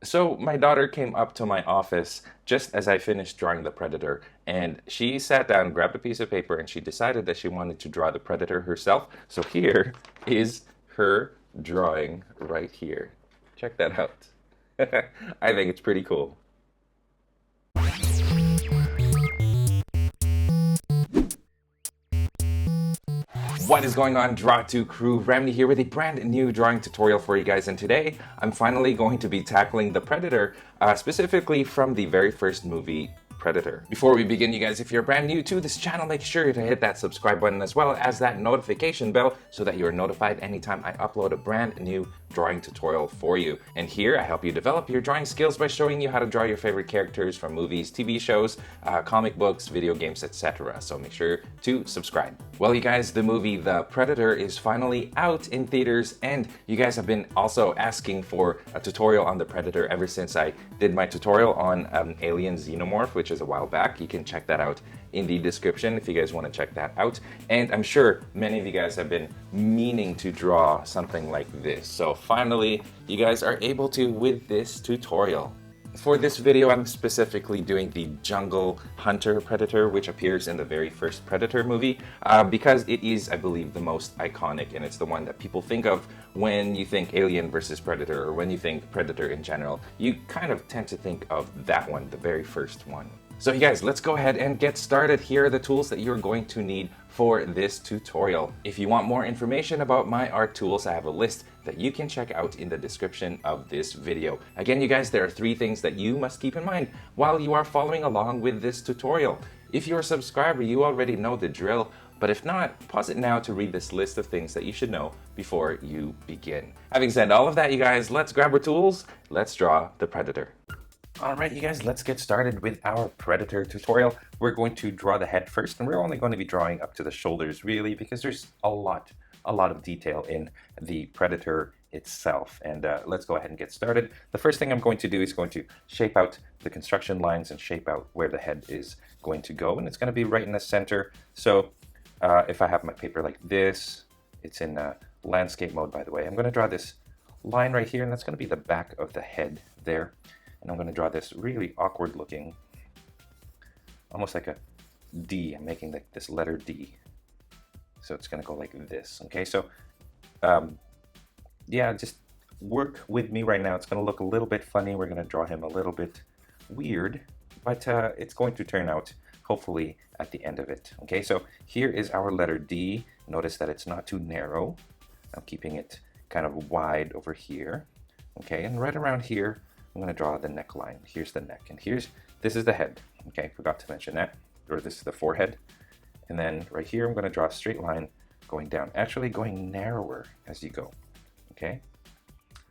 So my daughter came up to my office just as I finished drawing the predator, and she sat down, grabbed a piece of paper, and she decided that she wanted to draw the predator herself. So here is her drawing right here. Check that out. I think it's pretty cool. What is going on, Draw2 crew? Ramny here with a brand new drawing tutorial for you guys, and today I'm finally going to be tackling the Predator, specifically from the very first movie, Predator. Before we begin, you guys, if you're brand new to this channel, make sure to hit that subscribe button as well as that notification bell so that you are notified anytime I upload a brand new drawing tutorial for you. And here I help you develop your drawing skills by showing you how to draw your favorite characters from movies, TV shows, comic books, video games, etc. So make sure to subscribe. Well, you guys, the movie The Predator is finally out in theaters, and you guys have been also asking for a tutorial on the Predator ever since I did my tutorial on Alien Xenomorph, which is a while back. You can check that out in the description if you guys want to check that out. And I'm sure many of you guys have been meaning to draw something like this. So finally, you guys are able to with this tutorial. For this video, I'm specifically doing the Jungle Hunter Predator, which appears in the very first Predator movie, because it is, I believe, the most iconic, and it's the one that people think of when you think Alien versus Predator, or when you think Predator in general. You kind of tend to think of that one, the very first one. So you guys, let's go ahead and get started. Here are the tools that you're going to need for this tutorial. If you want more information about my art tools, I have a list that you can check out in the description of this video. Again, you guys, there are 3 things that you must keep in mind while you are following along with this tutorial. If you're a subscriber, you already know the drill, but if not, pause it now to read this list of things that you should know before you begin. Having said all of that, you guys, let's grab our tools. Let's draw the Predator. Alright, you guys, let's get started with our Predator tutorial. We're going to draw the head first, and we're only going to be drawing up to the shoulders, really, because there's a lot of detail in the Predator itself. And let's go ahead and get started. The first thing I'm going to do is going to shape out the construction lines and shape out where the head is going to go, and it's going to be right in the center. So if I have my paper like this, it's in landscape mode, by the way. I'm going to draw this line right here, and that's going to be the back of the head there. And I'm going to draw this really awkward looking, almost like a D. I'm making this letter D. So it's going to go like this. Okay, so yeah, just work with me right now. It's going to look a little bit funny. We're going to draw him a little bit weird, but it's going to turn out hopefully at the end of it. Okay, so here is our letter D. Notice that it's not too narrow. I'm keeping it kind of wide over here. Okay, and right around here, I'm going to draw the neckline. Here's the neck, and this is the head. Okay, forgot to mention that. Or this is the forehead. And then right here, I'm going to draw a straight line going down, actually going narrower as you go. Okay,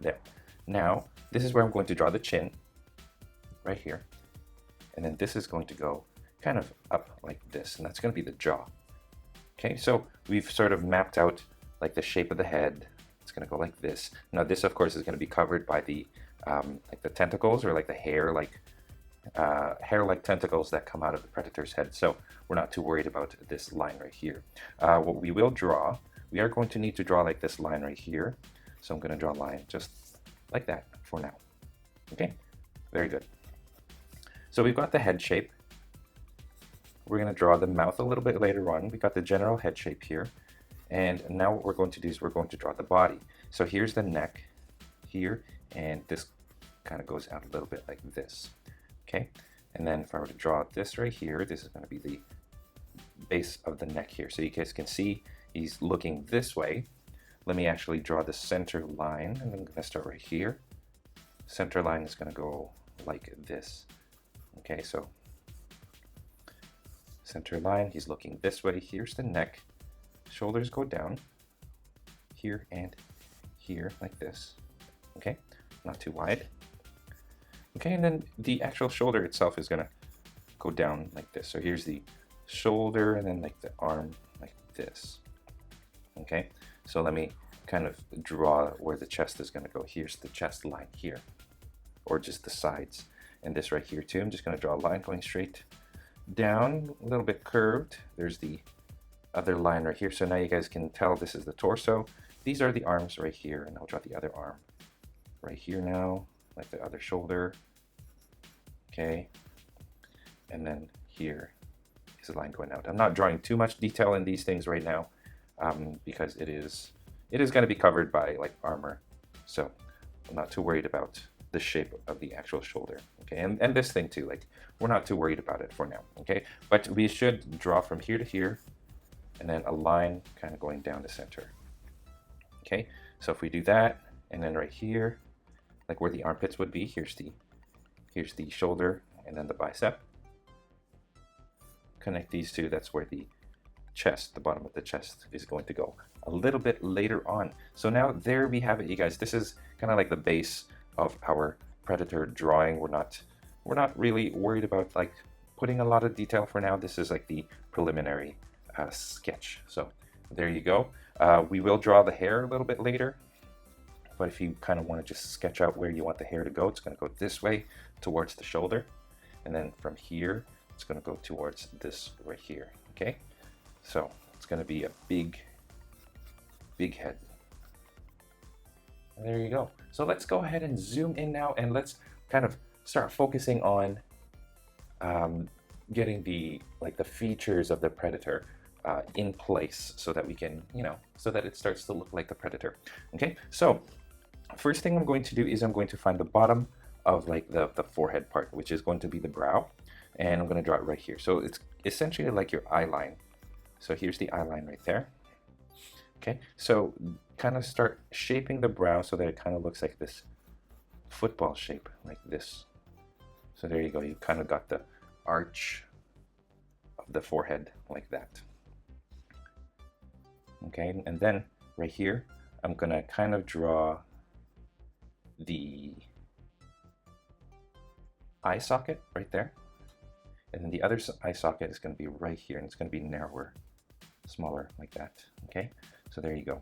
there. Now, this is where I'm going to draw the chin, right here. And then this is going to go kind of up like this, and that's going to be the jaw. Okay, so we've sort of mapped out like the shape of the head. It's going to go like this. Now, this, of course, is going to be covered by the like the tentacles, or like the hair-like tentacles that come out of the Predator's head. So we're not too worried about this line right here. What we will draw, we are going to need to draw like this line right here. So I'm going to draw a line just like that for now. Okay, very good. So we've got the head shape. We're going to draw the mouth a little bit later on. We got the general head shape here. And now what we're going to do is we're going to draw the body. So here's the neck here, and this kind of goes out a little bit like this. Okay, and then if I were to draw this right here, this is going to be the base of the neck here. So you guys can see he's looking this way. Let me actually draw the center line, and I'm going to start right here. Center line is going to go like this. Okay, so center line, he's looking this way. Here's the neck. Shoulders go down here and here like this. Okay, not too wide. Okay, and then the actual shoulder itself is going to go down like this. So here's the shoulder, and then like the arm like this. Okay, so let me kind of draw where the chest is going to go. Here's the chest line here, or just the sides. And this right here too, I'm just going to draw a line going straight down, a little bit curved. There's the other line right here. So now you guys can tell this is the torso. These are the arms right here, and I'll draw the other arm right here now, like the other shoulder. Okay, and then here is a line going out. I'm not drawing too much detail in these things right now because it is going to be covered by like armor, so I'm not too worried about the shape of the actual shoulder. Okay, and this thing too, like we're not too worried about it for now. Okay, but we should draw from here to here, and then a line kind of going down the center. Okay, so if we do that, and then right here, like where the armpits would be, here's the shoulder and then the bicep. Connect these two, that's where the chest, the bottom of the chest, is going to go a little bit later on. So now there we have it, you guys. This is kind of like the base of our predator drawing. We're not really worried about like putting a lot of detail for now. This is like the preliminary sketch. So there you go. We will draw the hair a little bit later, but if you kind of want to just sketch out where you want the hair to go, it's going to go this way towards the shoulder, and then from here it's going to go towards this right here. Okay, so it's going to be a big head. And there you go. So let's go ahead and zoom in now, and let's kind of start focusing on getting the features of the predator in place, so that we can, so that it starts to look like the predator. Okay, so first thing I'm going to do is I'm going to find the bottom of like the forehead part, which is going to be the brow, and I'm going to draw it right here. So it's essentially like your eye line. So here's the eye line right there. Okay, so kind of start shaping the brow so that it kind of looks like this football shape, like this. So there you go, you kind of got the arch of the forehead like that. Okay, and then right here, I'm gonna kind of draw the eye socket right there. And then the other eye socket is gonna be right here, and it's gonna be narrower, smaller like that. Okay, so there you go.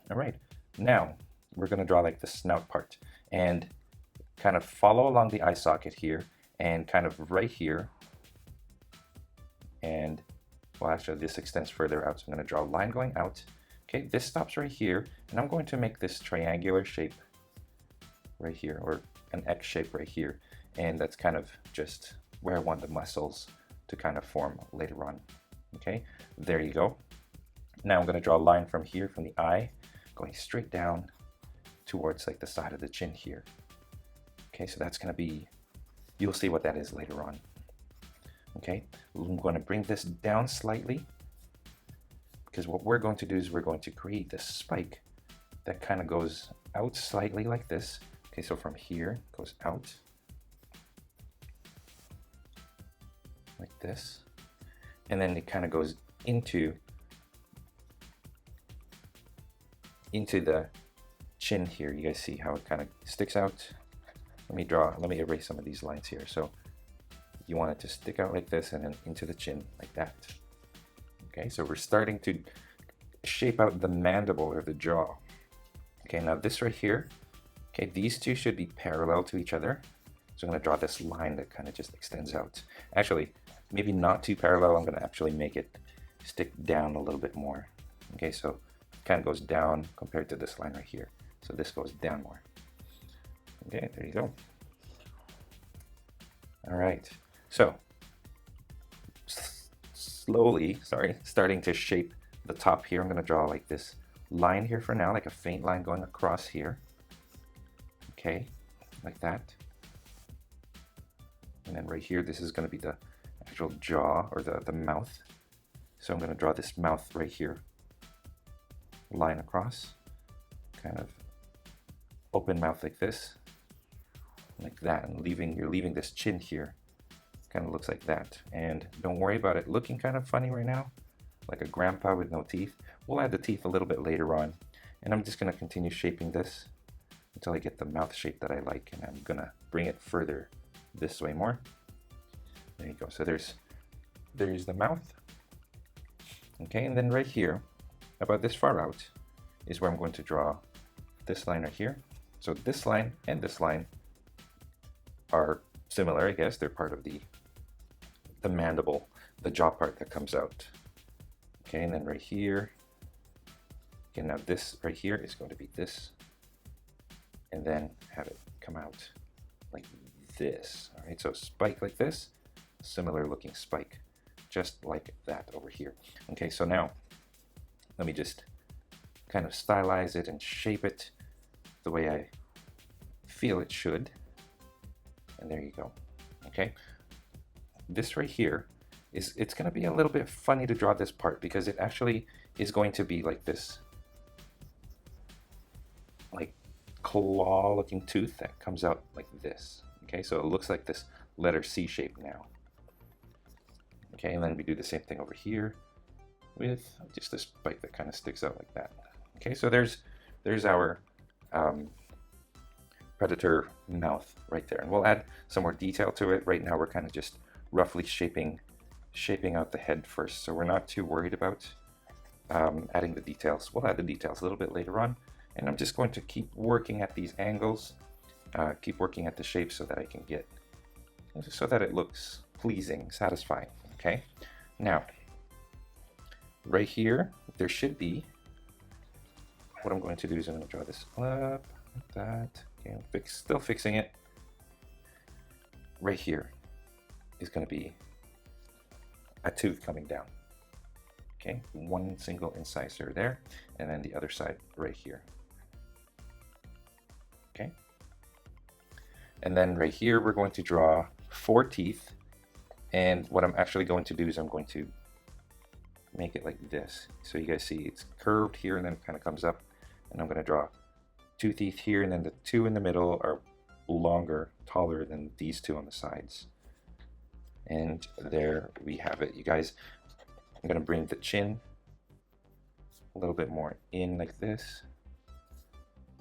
All right, now we're gonna draw like the snout part, and kind of follow along the eye socket here, and kind of right here, and well, actually this extends further out, so I'm gonna draw a line going out. Okay, this stops right here, and I'm going to make this triangular shape right here, or an X shape right here, and that's kind of just where I want the muscles to kind of form later on. Okay, there you go. Now I'm going to draw a line from here, from the eye, going straight down towards like the side of the chin here. Okay, so that's going to be, you'll see what that is later on. Okay, I'm going to bring this down slightly, because what we're going to do is we're going to create this spike that kind of goes out slightly like this. Okay, so from here it goes out like this, and then it kind of goes into the chin here. You guys see how it kind of sticks out? Let me erase some of these lines here. So you want it to stick out like this, and then into the chin like that. Okay, so we're starting to shape out the mandible, or the jaw. Okay, now this right here, okay, these two should be parallel to each other. So I'm going to draw this line that kind of just extends out. Actually, maybe not too parallel. I'm going to actually make it stick down a little bit more. Okay, so it kind of goes down compared to this line right here. So this goes down more. Okay, there you go. All right, so slowly, starting to shape the top here. I'm going to draw like this line here for now, like a faint line going across here. Okay, like that. And then right here, this is going to be the actual jaw, or the mouth. So I'm going to draw this mouth right here, line across, kind of open mouth like this, like that, and you're leaving this chin here, kind of looks like that. And don't worry about it looking kind of funny right now, like a grandpa with no teeth. We'll add the teeth a little bit later on, and I'm just going to continue shaping this until I get the mouth shape that I like, and I'm going to bring it further this way more. There you go. So there's the mouth. Okay, and then right here, about this far out, is where I'm going to draw this line right here. So this line and this line are similar, I guess. They're part of the mandible, the jaw part that comes out. Okay, and then right here, okay, now this right here is going to be this and then have it come out like this. All right, so spike like this, similar looking spike, just like that over here. Okay, so now let me just kind of stylize it and shape it the way I feel it should. And there you go. Okay, this right here is, it's going to be a little bit funny to draw this part because it actually is going to be like this, like claw looking tooth that comes out like this. Okay, so it looks like this letter C shape now. Okay, and then we do the same thing over here with just a spike that kind of sticks out like that. Okay, so there's our predator mouth right there, and we'll add some more detail to it. Right now we're kind of just roughly shaping out the head first, so we're not too worried about adding the details. We'll add the details a little bit later on, and I'm just going to keep working at these angles, keep working at the shape so that I can get, so that it looks pleasing, satisfying. Okay, now right here there should be, what I'm going to do is I'm going to draw this up like that. Okay, I'm still fixing it. Right here is going to be a tooth coming down. Okay, one single incisor there, and then the other side right here. Okay, and then right here we're going to draw 4 teeth, and what I'm actually going to do is I'm going to make it like this. So you guys see it's curved here and then it kind of comes up, and I'm going to draw 2 teeth here, and then the 2 in the middle are longer, taller than these 2 on the sides. And there we have it, you guys. I'm going to bring the chin a little bit more in like this.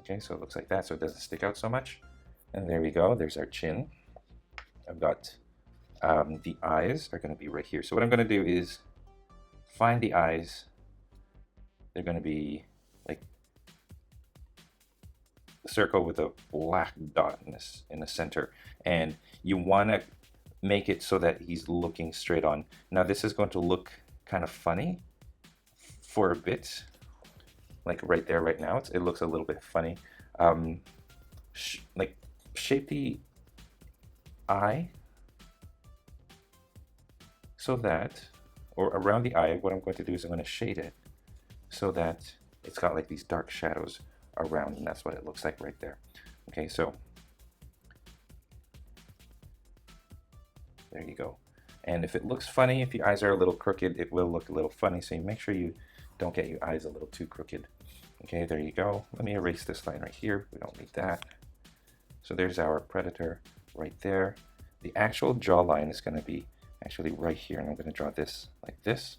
Okay, so it looks like that, so it doesn't stick out so much. And there we go, there's our chin. I've got the eyes are going to be right here. So what I'm going to do is find the eyes. They're going to be like a circle with a black dot in the center, and you want to make it so that he's looking straight on. Now this is going to look kind of funny for a bit, like right there, right now. It looks a little bit funny. Like shape the eye so that, or around the eye, what I'm going to do is I'm going to shade it so that it's got like these dark shadows around, and that's what it looks like right there. Okay, so there you go. And if it looks funny, if your eyes are a little crooked, it will look a little funny, so you make sure you don't get your eyes a little too crooked. Okay, there you go. Let me erase this line right here. We don't need that. So there's our predator right there. The actual jawline is going to be actually right here, and I'm going to draw this like this.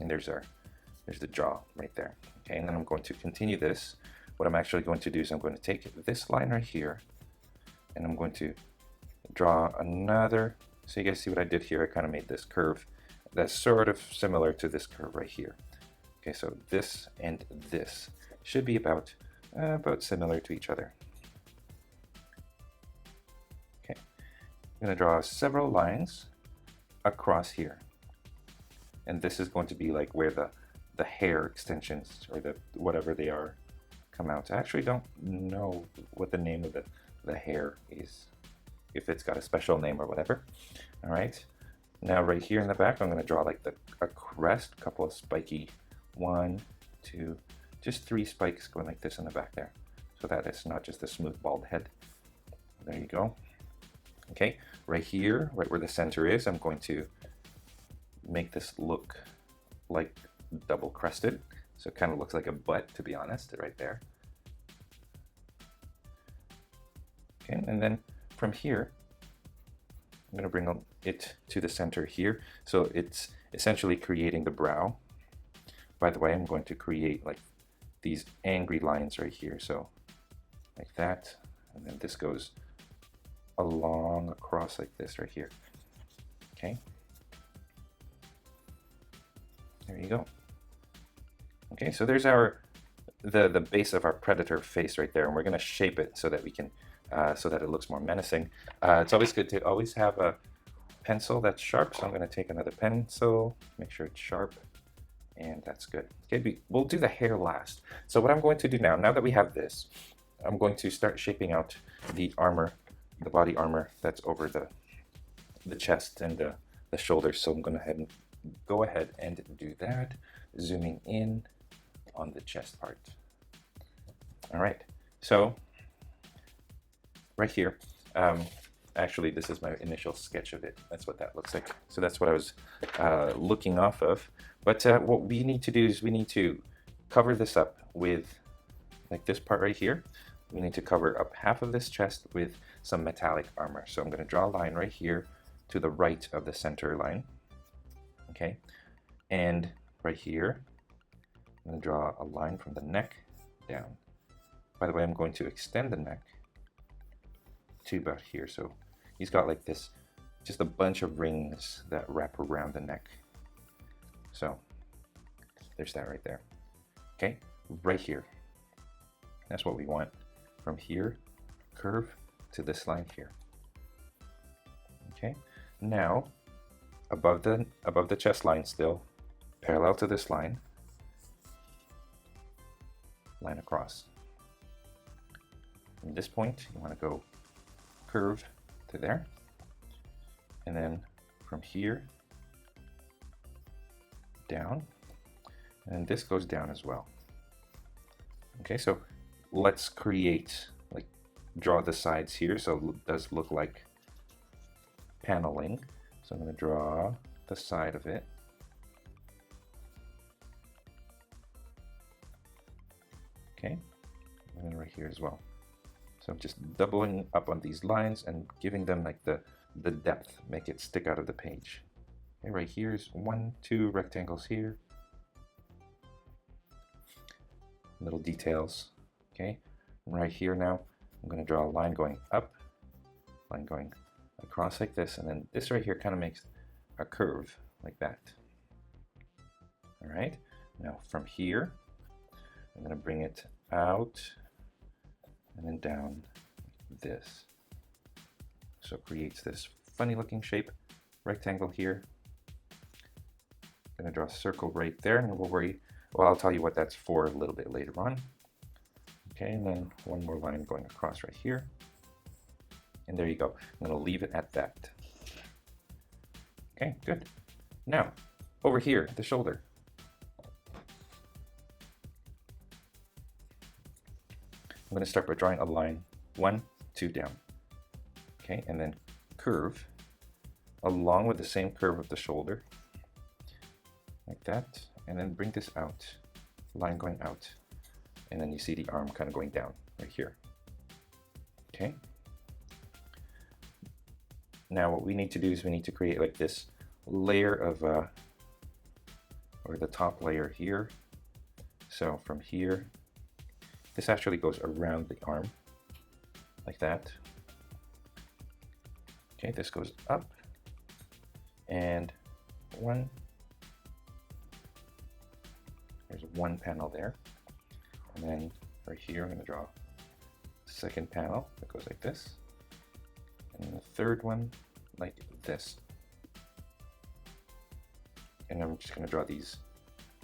And there's the jaw right there. Okay, and then I'm going to continue this. What I'm actually going to do is I'm going to take this line right here, and I'm going to draw another. So you guys see what I did here? I kind of made this curve that's sort of similar to this curve right here. Okay, so this and this should be about similar to each other. Okay, I'm going to draw several lines across here, and this is going to be like where the hair extensions, or the whatever they are, come out. I actually don't know what the name of the hair is, if it's got a special name or whatever. All right, now right here in the back, I'm going to draw like a crest, a couple of spiky, 1, 2, just 3 spikes going like this in the back there, so that it's not just a smooth bald head. There you go. Okay, right here, right where the center is, I'm going to make this look like double crested, so it kind of looks like a butt, to be honest, right there. Okay, and then from here, I'm going to bring it to the center here, so it's essentially creating the brow. By the way, I'm going to create like these angry lines right here, so like that, and then this goes along across like this right here. Okay, there you go. Okay, so there's the base of our predator face right there, and we're going to shape it so that we can so that it looks more menacing. It's always good to always have a pencil that's sharp, so I'm going to take another pencil, make sure it's sharp, And that's good. Okay, we'll do the hair last. So what I'm going to do now that we have this, I'm going to start shaping out the armor, the body armor that's over the chest and the shoulders. So I'm going to go ahead and do that, zooming in on the chest part. All right, so right here, actually this is my initial sketch of it. That's what that looks like. So that's what I was looking off of. But what we need to do is we need to cover this up with, like this part right here, we need to cover up half of this chest with some metallic armor. So I'm going to draw a line right here to the right of the center line. Okay, and right here, I'm going to draw a line from the neck down. By the way, I'm going to extend the neck to about here. So he's got like this, just a bunch of rings that wrap around the neck. So there's that right there. Okay, right here. That's what we want. From here, curve to this line here. Okay, now above the chest line still, parallel to this line, line across. From this point, you want to go curve to there, and then from here down, and this goes down as well. Okay, so let's create, like, draw the sides here so it does look like paneling. So I'm going to draw the side of it. Okay, and then right here as well. So I'm just doubling up on these lines and giving them like the depth, make it stick out of the page. Okay, right here is 1, 2 rectangles here. Little details. Okay, and right here now, I'm going to draw a line going up, line going across like this, and then this right here kind of makes a curve like that. All right, now from here, I'm going to bring it out and then down like this. So it creates this funny looking shape, rectangle here. I'm going to draw a circle right there, and well, I'll tell you what that's for a little bit later on. Okay, and then one more line going across right here. And there you go. I'm going to leave it at that. Okay, good. Now, over here, the shoulder. I'm going to start by drawing a line, 1, 2 down. Okay, and then curve along with the same curve of the shoulder, like that, and then bring this out, line going out, and then you see the arm kind of going down right here. Okay. Now what we need to do is we need to create like this layer of, or the top layer here. So from here, this actually goes around the arm, like that. Okay, this goes up, and there's one panel there. And then right here, I'm going to draw the second panel that goes like this. And the third one like this. And I'm just going to draw these,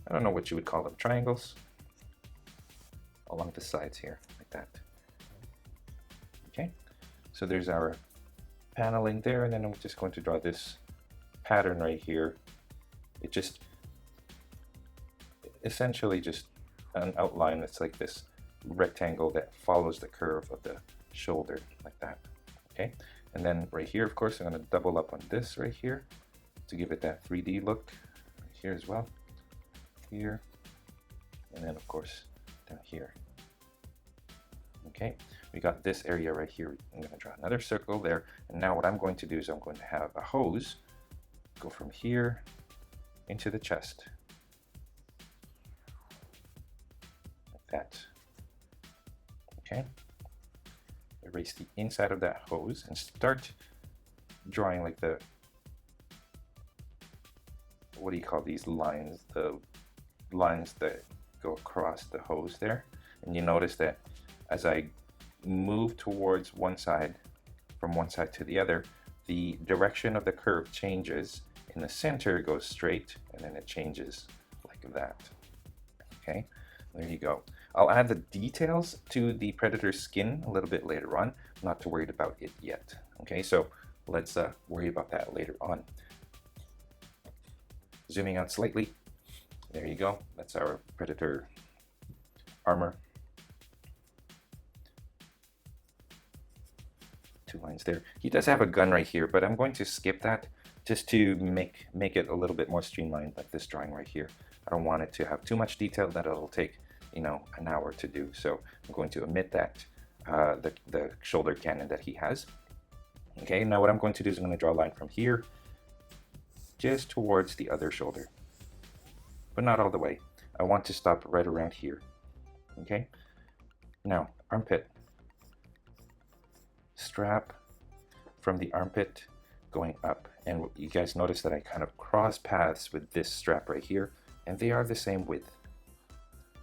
I don't know what you would call them, triangles along the sides here, like that. Okay, so there's our paneling there, and then I'm just going to draw this pattern right here. It just essentially just an outline that's like this rectangle that follows the curve of the shoulder, like that. Okay, and then right here, of course, I'm going to double up on this right here to give it that 3D look. Right here as well, here, and then of course down here. Okay, we got this area right here. I'm going to draw another circle there, and now what I'm going to do is I'm going to have a hose go from here into the chest, like that. Okay, erase the inside of that hose and start drawing like the, what do you call these lines, the lines that go across the hose there. And you notice that as I move towards one side, from one side to the other, the direction of the curve changes. In the center it goes straight, and then it changes like that. Okay, there you go. I'll add the details to the predator's skin a little bit later on. I'm not too worried about it yet. Okay, so let's worry about that later on. Zooming out slightly. There you go. That's our predator armor. 2 lines there. He does have a gun right here, but I'm going to skip that just to make it a little bit more streamlined, like this drawing right here. I don't want it to have too much detail that it'll take, you know, an hour to do. So I'm going to omit that, the shoulder cannon that he has. Okay, now what I'm going to do is I'm going to draw a line from here just towards the other shoulder, but not all the way. I want to stop right around here. Okay, now armpit. Strap from the armpit going up, and you guys notice that I kind of cross paths with this strap right here, and they are the same width.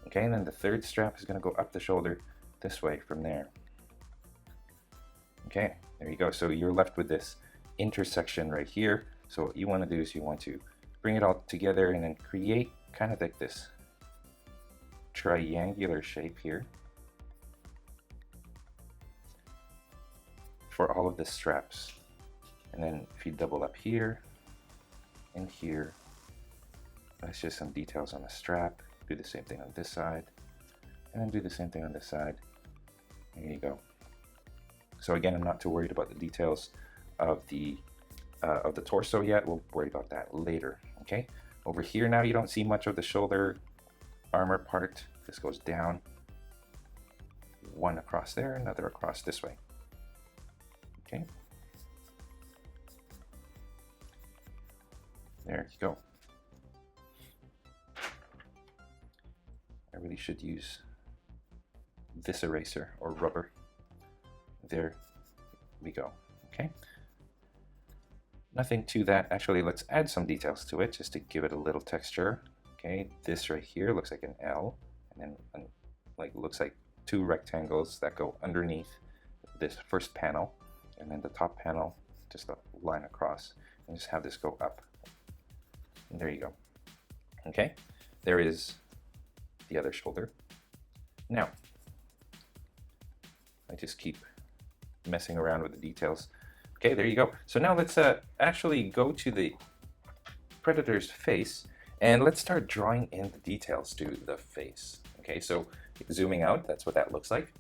Okay, and then the third strap is going to go up the shoulder this way from there. Okay, there you go. So you're left with this intersection right here. So what you want to do is you want to bring it all together and then create kind of like this triangular shape here for all of the straps. And then if you double up here and here, that's just some details on the strap. Do the same thing on this side, and then do the same thing on this side. There you go. So again, I'm not too worried about the details of the torso yet. We'll worry about that later. Okay. Over here now, you don't see much of the shoulder armor part. This goes down. One across there, another across this way. Okay. There you go. I really should use this eraser or rubber. There we go. Okay. Nothing to that. Actually, let's add some details to it just to give it a little texture. Okay, this right here looks like an L, and then like looks like 2 rectangles that go underneath this first panel, and then the top panel just a line across, and just have this go up. And there you go. Okay, there is the other shoulder. Now, I just keep messing around with the details. Okay, there you go. So now let's actually go to the predator's face, and let's start drawing in the details to the face. Okay, so zooming out, that's what that looks like.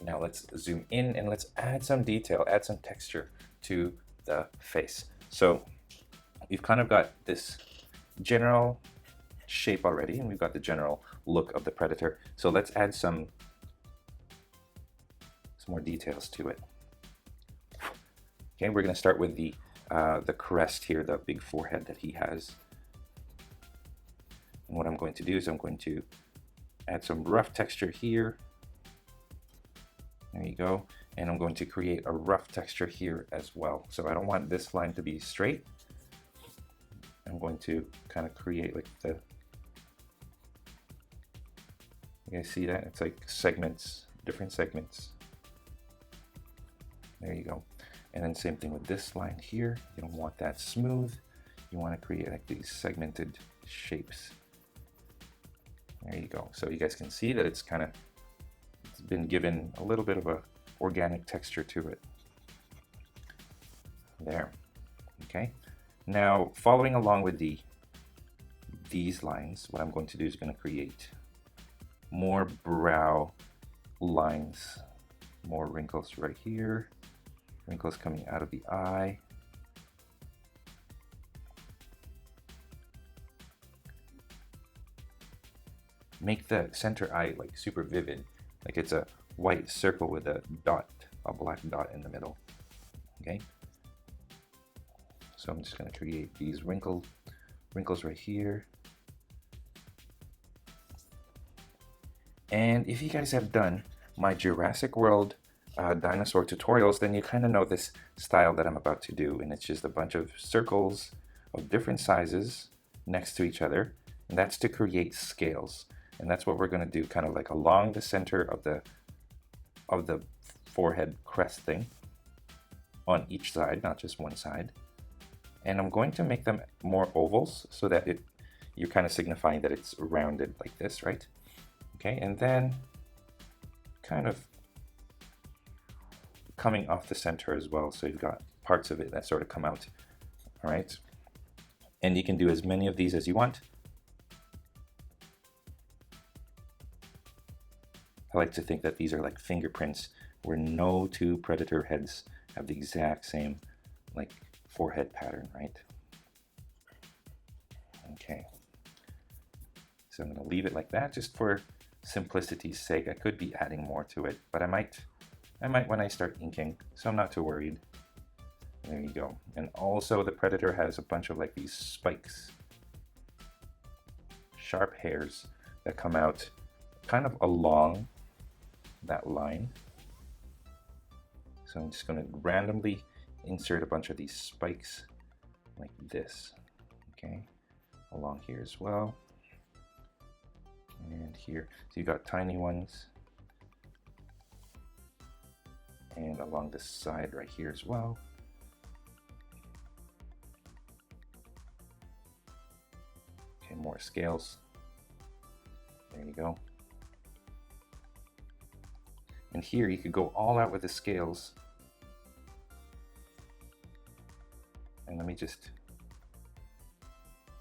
Now let's zoom in and let's add some detail, add some texture to the face. So we've kind of got this general shape already, and we've got the general look of the predator. So let's add some more details to it. Okay, we're going to start with the crest here, the big forehead that he has. And what I'm going to do is I'm going to add some rough texture here. There you go. And I'm going to create a rough texture here as well. So I don't want this line to be straight. I'm going to kind of create like the, you guys see that? It's like segments, different segments. There you go. And then same thing with this line here. You don't want that smooth. You want to create like these segmented shapes. There you go. So you guys can see that it's been given a little bit of a organic texture to it. There. Okay. Now, following along with these lines, what I'm going to do is going to create more brow lines, more wrinkles right here, wrinkles coming out of the eye. Make the center eye like super vivid, like it's a white circle with a dot, a black dot in the middle. Okay. So I'm just going to create these wrinkles right here. And if you guys have done my Jurassic World dinosaur tutorials, then you kind of know this style that I'm about to do. And it's just a bunch of circles of different sizes next to each other. And that's to create scales. And that's what we're going to do, kind of like along the center of the forehead crest thing on each side, not just one side. And I'm going to make them more ovals so that you're kind of signifying that it's rounded like this, right? Okay, and then kind of coming off the center as well, so you've got parts of it that sort of come out. All right, and you can do as many of these as you want. I like to think that these are like fingerprints where no two predator heads have the exact same like forehead pattern, right? Okay, so I'm going to leave it like that just for simplicity's sake. I could be adding more to it, but I might when I start inking, so I'm not too worried. There you go. And also the predator has a bunch of like these spikes, sharp hairs that come out kind of along that line. So I'm just going to randomly insert a bunch of these spikes like this, okay, along here as well, and here. So you got tiny ones, and along this side right here as well. Okay, more scales. There you go. And here you could go all out with the scales. And let me just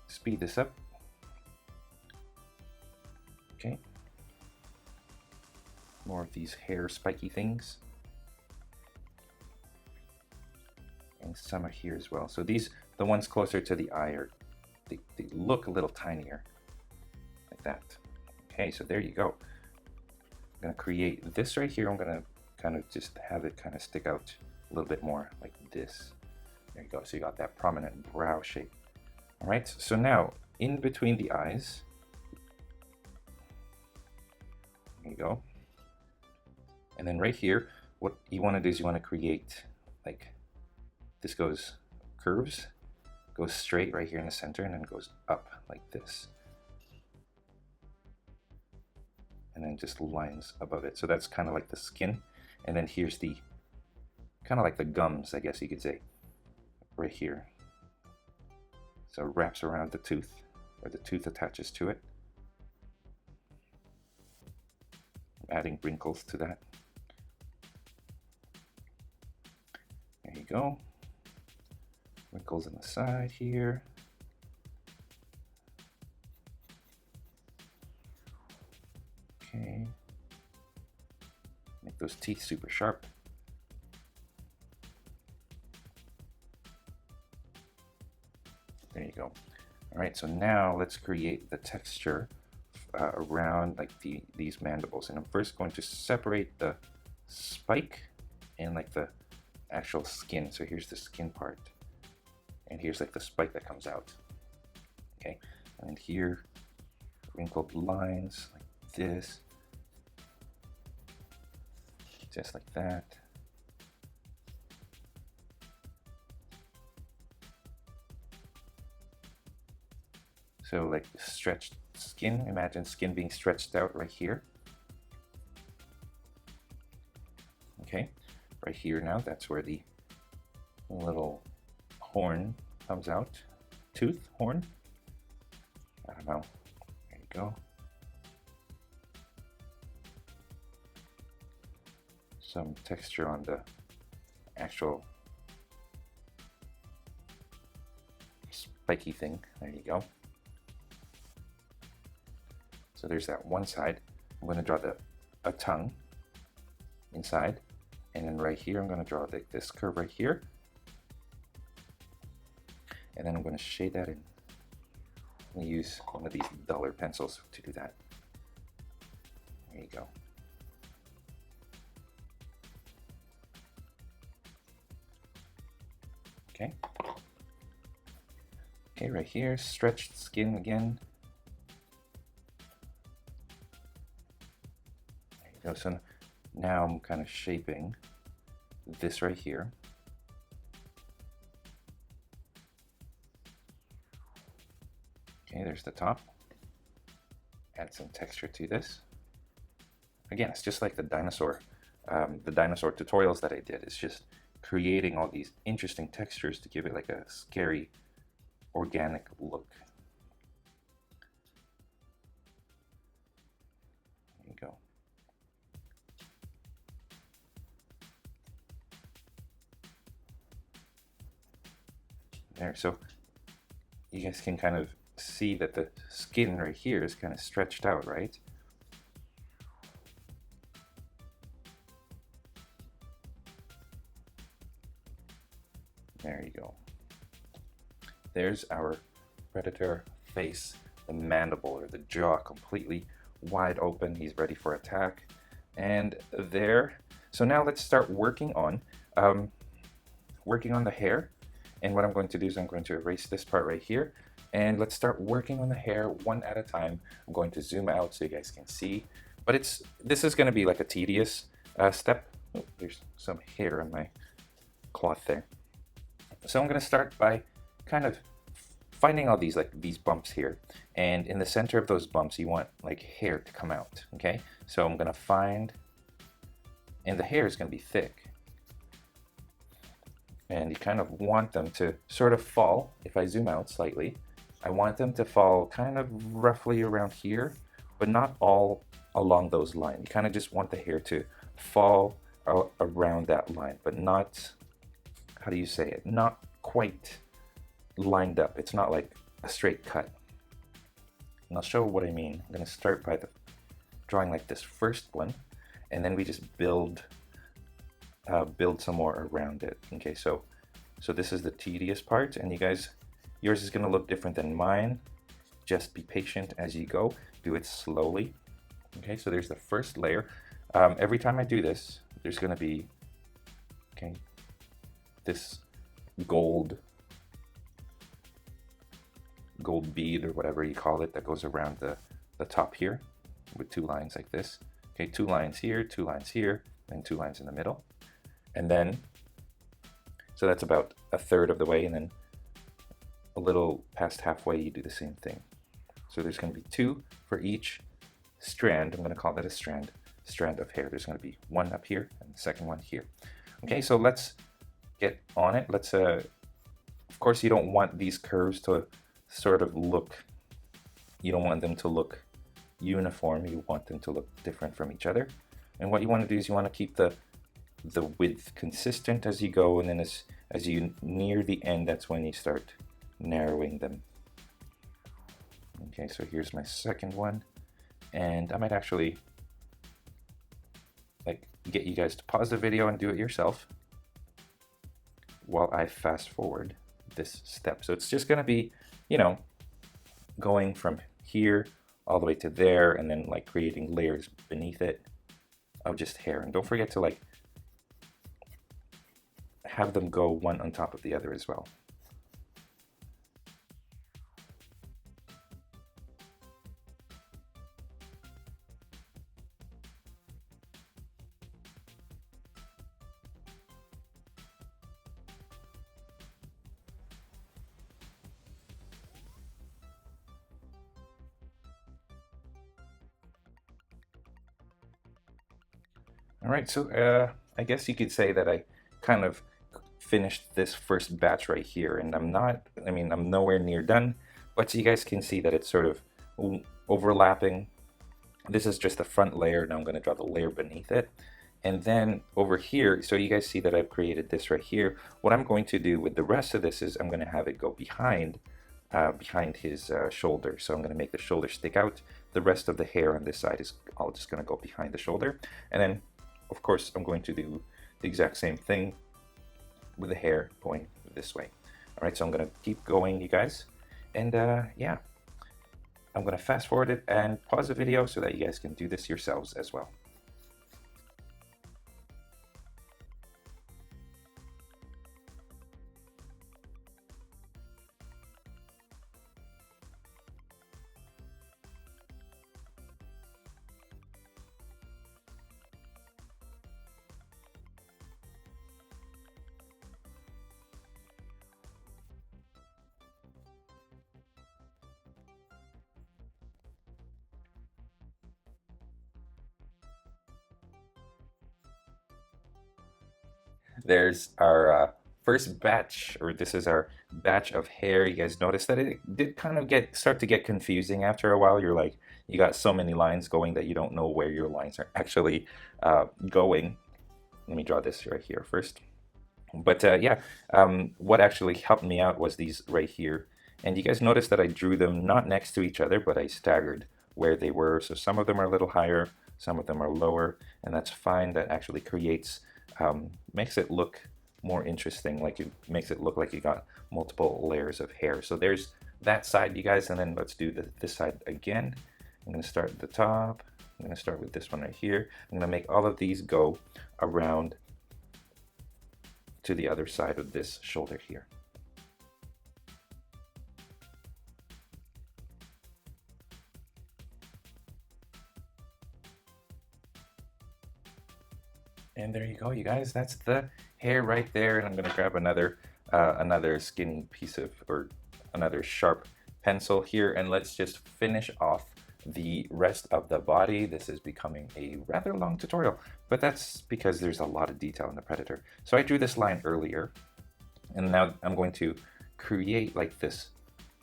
speed this up. Okay. More of these hair spiky things. And some are here as well. So these, the ones closer to the eye, are they look a little tinier, like that. Okay, so there you go. I'm going to create this right here. I'm going to kind of just have it kind of stick out a little bit more like this. There you go. So you got that prominent brow shape. All right, so now in between the eyes, there you go. And then right here, what you want to do is you want to create like this goes curves, goes straight right here in the center, and then goes up like this. And then just lines above it. So that's kind of like the skin. And then here's the kind of like the gums, I guess you could say, right here. So it wraps around the tooth, or the tooth attaches to it. Adding wrinkles to that. There you go. Wrinkles on the side here. Okay. Make those teeth super sharp. There you go. All right, so now let's create the texture around like these mandibles. And I'm first going to separate the spike and like the actual skin. So here's the skin part. And here's like the spike that comes out. Okay, and here, wrinkled lines like this. Just like that. So like stretched skin, imagine skin being stretched out right here. Okay, right here now, that's where the little horn comes out. Tooth, horn, I don't know. There you go. Some texture on the actual spiky thing. There you go. So there's that one side. I'm going to draw a tongue inside, and then right here I'm going to draw this curve right here, and then I'm going to shade that in. I'm going to use one of these duller pencils to do that. There you go. Okay. Okay, right here, stretched skin again. There you go. So now I'm kind of shaping this right here. Okay, there's the top. Add some texture to this. Again, it's just like the dinosaur tutorials that I did. It's just creating all these interesting textures to give it like a scary, organic look. There, so you guys can kind of see that the skin right here is kind of stretched out, right? There you go. There's our predator face, the mandible or the jaw completely wide open. He's ready for attack. And there. So now let's start working on the hair. And what I'm going to do is I'm going to erase this part right here. And let's start working on the hair one at a time. I'm going to zoom out so you guys can see. But this is going to be like a tedious step. Oh, there's some hair on my cloth there. So I'm going to start by kind of finding all these bumps here, and in the center of those bumps you want like hair to come out. Okay, so I'm going to find, and the hair is going to be thick, and you kind of want them to sort of fall. If I zoom out slightly, I want them to fall kind of roughly around here, but not all along those lines. You kind of just want the hair to fall around that line, but not, how do you say it, not quite lined up. It's not like a straight cut. And I'll show what I mean. I'm going to start by drawing like this first one, and then we just build some more around it. Okay, so this is the tedious part, and you guys, yours is going to look different than mine. Just be patient as you go. Do it slowly. Okay, so there's the first layer. Every time I do this, there's going to be, okay, this gold bead or whatever you call it that goes around the top here with two lines like this. Okay, two lines here, and two lines in the middle. And then, so that's about a third of the way, and then a little past halfway you do the same thing. So there's going to be two for each strand. I'm going to call that a strand of hair. There's going to be one up here and the second one here. Okay, so let's get on it. Let's of course you don't want these curves to sort of look, you don't want them to look uniform. You want them to look different from each other. And what you want to do is you want to keep the width consistent as you go, and then as you near the end, that's when you start narrowing them. Okay, so here's my second one, and I might actually like get you guys to pause the video and do it yourself while I fast forward this step. So it's just going to be, you know, going from here all the way to there, and then like creating layers beneath it of just hair. And don't forget to like have them go one on top of the other as well. All right, so I guess you could say that I kind of finished this first batch right here, and I'm nowhere near done, but you guys can see that it's sort of overlapping. This is just the front layer. Now I'm going to draw the layer beneath it. And then over here, so you guys see that I've created this right here. What I'm going to do with the rest of this is I'm going to have it go behind his shoulder. So I'm going to make the shoulder stick out. The rest of the hair on this side is all just going to go behind the shoulder. And then, of course, I'm going to do the exact same thing with the hair going this way. All right, so I'm going to keep going, you guys. And yeah, I'm going to fast forward it and pause the video so that you guys can do this yourselves as well. There's our first batch, or this is our batch of hair. You guys notice that it did kind of start to get confusing after a while. You're like, you got so many lines going that you don't know where your lines are actually going. Let me draw this right here first. But yeah, what actually helped me out was these right here. And you guys notice that I drew them not next to each other, but I staggered where they were. So some of them are a little higher, some of them are lower, and that's fine. That actually creates, makes it look more interesting, like it makes it look like you got multiple layers of hair. So there's that side, you guys, and then let's do this side again. I'm going to start at the top. I'm going to start with this one right here. I'm going to make all of these go around to the other side of this shoulder here. And there you go, you guys. That's the hair right there. And I'm gonna grab another skinny piece of, or another sharp pencil here, and let's just finish off the rest of the body. This is becoming a rather long tutorial, but that's because there's a lot of detail in the Predator. So I drew this line earlier, and now I'm going to create like this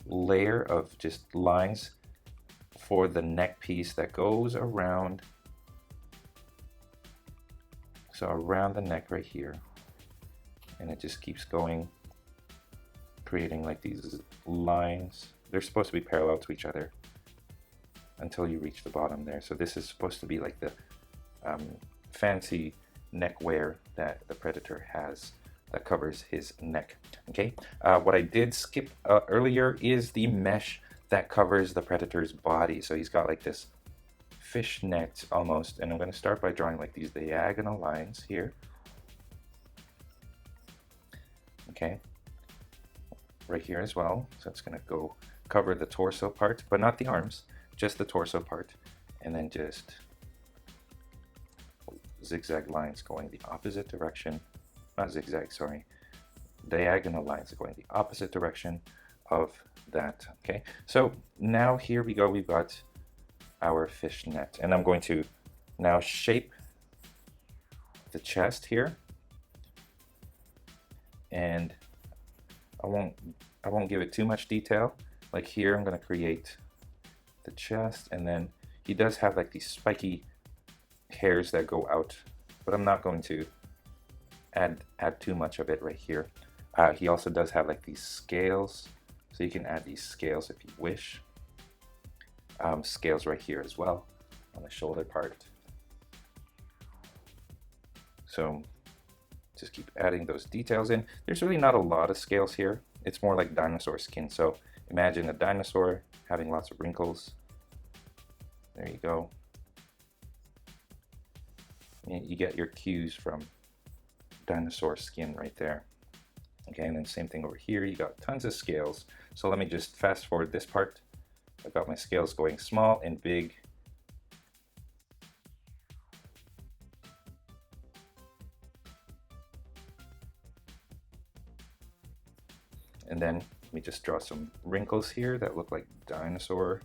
layer of just lines for the neck piece that goes around. So around the neck right here, and it just keeps going, creating like these lines. They're supposed to be parallel to each other until you reach the bottom there. So this is supposed to be like the fancy neck wear that the Predator has that covers his neck. Okay, what I did skip earlier is the mesh that covers the Predator's body. So he's got like this fishnet almost, and I'm going to start by drawing like these diagonal lines here. Okay, right here as well. So it's going to go cover the torso part, but not the arms, just the torso part, and then just zigzag lines going the opposite direction. Not zigzag, sorry, diagonal lines going the opposite direction of that. Okay, so now here we go. We've got our fishnet, and I'm going to now shape the chest here, and I won't give it too much detail. Like here, I'm going to create the chest, and then he does have like these spiky hairs that go out, but I'm not going to add too much of it right here. He also does have like these scales, so you can add these scales if you wish. Scales right here as well on the shoulder part. So just keep adding those details in. There's really not a lot of scales here. It's more like dinosaur skin. So imagine a dinosaur having lots of wrinkles. There you go. You get your cues from dinosaur skin right there. Okay, and then same thing over here. You got tons of scales. So let me just fast forward this part. I've got my scales going small and big. And then let me just draw some wrinkles here that look like dinosaur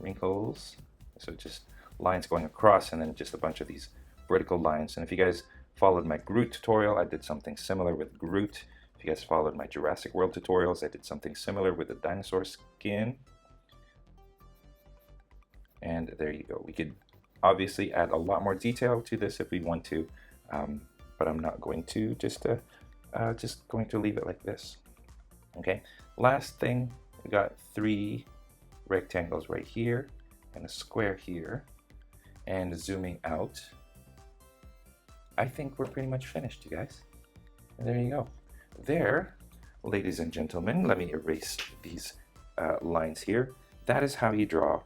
wrinkles. So just lines going across, and then just a bunch of these vertical lines. And if you guys followed my Groot tutorial, I did something similar with Groot. If you guys followed my Jurassic World tutorials, I did something similar with the dinosaur skin. And there you go. We could obviously add a lot more detail to this if we want to, but I'm not going to. Just going to leave it like this. Okay. Last thing, we got 3 rectangles right here and a square here. And zooming out, I think we're pretty much finished, you guys. And there you go. There, ladies and gentlemen, let me erase these lines here. That is how you draw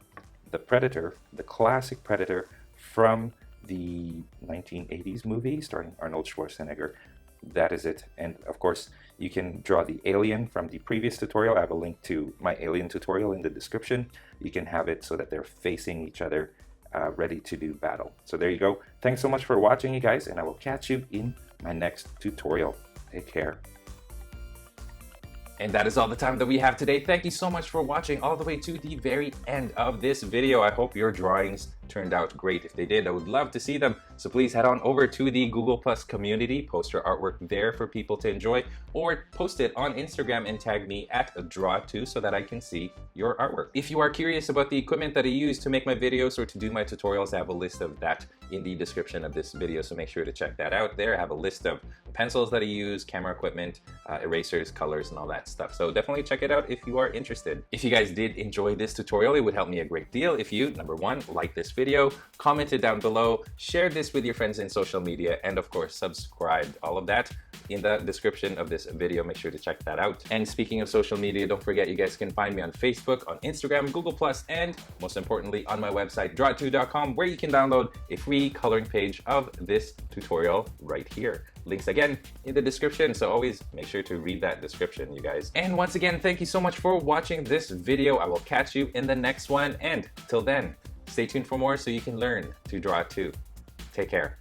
the Predator, the classic Predator from the 1980s movie starring Arnold Schwarzenegger. That is it. And of course, you can draw the alien from the previous tutorial. I have a link to my alien tutorial in the description. You can have it so that they're facing each other, ready to do battle. So there you go. Thanks so much for watching, you guys, and I will catch you in my next tutorial. Take care. And that is all the time that we have today. Thank you so much for watching all the way to the very end of this video. I hope your drawings turned out great. If they did, I would love to see them. So please head on over to the Google Plus community, post your artwork there for people to enjoy, or post it on Instagram and tag me at draw2 so that I can see your artwork. If you are curious about the equipment that I use to make my videos or to do my tutorials, I have a list of that in the description of this video, so make sure to check that out. There I have a list of pencils that I use, camera equipment, erasers, colors, and all that stuff. So definitely check it out if you are interested. If you guys did enjoy this tutorial, it would help me a great deal if you, number one, like this video, comment it down below, share this with your friends in social media, and of course subscribe. All of that in the description of this video. Make sure to check that out. And speaking of social media, don't forget you guys can find me on Facebook, on Instagram, Google+, and most importantly on my website draw2.com, where you can download a free coloring page of this tutorial right here. Links again in the description, so always make sure to read that description, you guys. And once again, thank you so much for watching this video. I will catch you in the next one, and till then, stay tuned for more so you can learn to draw too. Take care.